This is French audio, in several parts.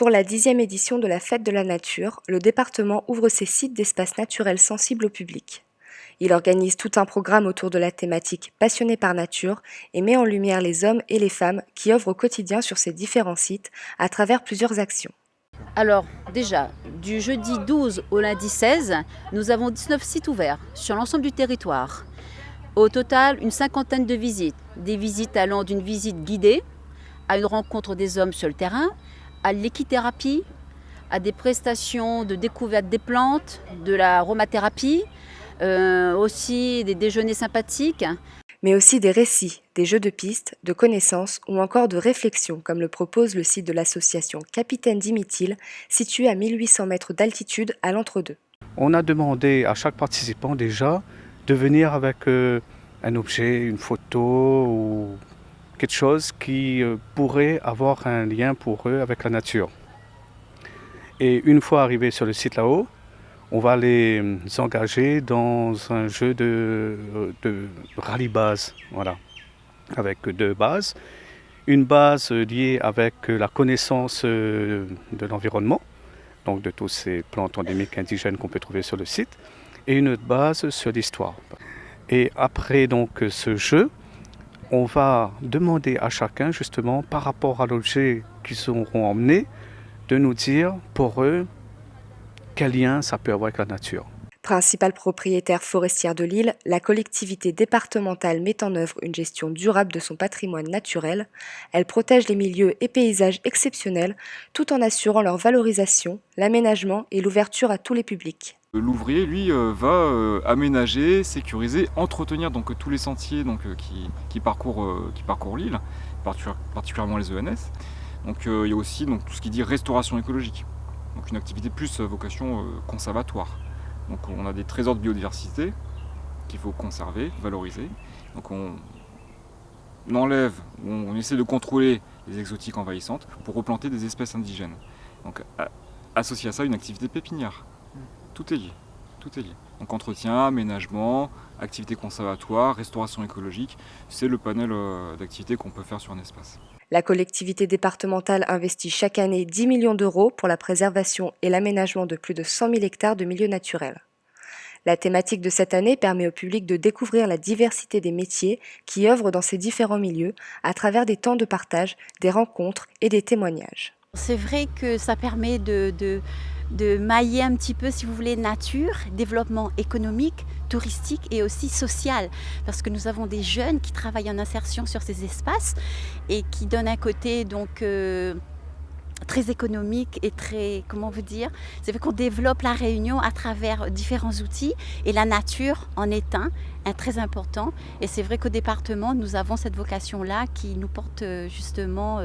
Pour la 10e édition de la Fête de la Nature, le département ouvre ses sites d'espaces naturels sensibles au public. Il organise tout un programme autour de la thématique Passionné par nature et met en lumière les hommes et les femmes qui œuvrent au quotidien sur ces différents sites à travers plusieurs actions. Alors déjà, du jeudi 12 au lundi 16, nous avons 19 sites ouverts sur l'ensemble du territoire. Au total, une cinquantaine de visites. Des visites allant d'une visite guidée à une rencontre des hommes sur le terrain, à l'équithérapie, à des prestations de découverte des plantes, de l'aromathérapie, aussi des déjeuners sympathiques. Mais aussi des récits, des jeux de pistes, de connaissances ou encore de réflexions comme le propose le site de l'association Capitaine Dimitile, situé à 1800 mètres d'altitude à l'entre-deux. On a demandé à chaque participant déjà de venir avec un objet, une photo ou quelque chose qui pourrait avoir un lien pour eux avec la nature. Et une fois arrivés sur le site là-haut, on va les engager dans un jeu de rallye base, voilà, avec deux bases. Une base liée avec la connaissance de l'environnement, donc de toutes ces plantes endémiques indigènes qu'on peut trouver sur le site, et une autre base sur l'histoire. Et après donc ce jeu, on va demander à chacun justement par rapport à l'objet qu'ils auront emmené, de nous dire pour eux quel lien ça peut avoir avec la nature. Principale propriétaire forestière de l'île, la collectivité départementale met en œuvre une gestion durable de son patrimoine naturel. Elle protège les milieux et paysages exceptionnels tout en assurant leur valorisation, l'aménagement et l'ouverture à tous les publics. L'ouvrier, lui, va aménager, sécuriser, entretenir donc tous les sentiers qui parcourent l'île, particulièrement les ENS. Donc il y a aussi donc, tout ce qui dit restauration écologique, donc une activité plus vocation conservatoire. Donc on a des trésors de biodiversité qu'il faut conserver, valoriser. Donc on enlève, on essaie de contrôler les exotiques envahissantes pour replanter des espèces indigènes. Donc associé à ça, une activité pépinière. Tout est lié. Tout est lié. Donc entretien, aménagement, activité conservatoire, restauration écologique, c'est le panel d'activités qu'on peut faire sur un espace. La collectivité départementale investit chaque année 10 millions d'euros pour la préservation et l'aménagement de plus de 100 000 hectares de milieux naturels. La thématique de cette année permet au public de découvrir la diversité des métiers qui œuvrent dans ces différents milieux à travers des temps de partage, des rencontres et des témoignages. C'est vrai que ça permet de mailler un petit peu, si vous voulez, nature, développement économique, touristique et aussi social. Parce que nous avons des jeunes qui travaillent en insertion sur ces espaces et qui donnent un côté donc très économique et très, comment vous dire, c'est vrai qu'on développe la Réunion à travers différents outils et la nature en est un très important. Et c'est vrai qu'au département, nous avons cette vocation-là qui nous porte justement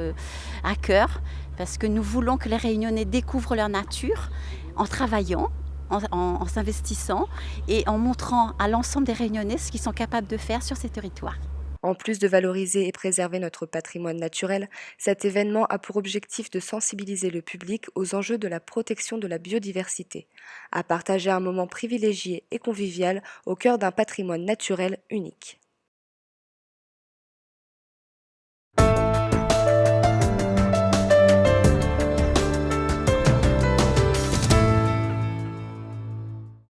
à cœur parce que nous voulons que les Réunionnais découvrent leur nature en travaillant, en s'investissant et en montrant à l'ensemble des Réunionnais ce qu'ils sont capables de faire sur ces territoires. En plus de valoriser et préserver notre patrimoine naturel, cet événement a pour objectif de sensibiliser le public aux enjeux de la protection de la biodiversité, à partager un moment privilégié et convivial au cœur d'un patrimoine naturel unique.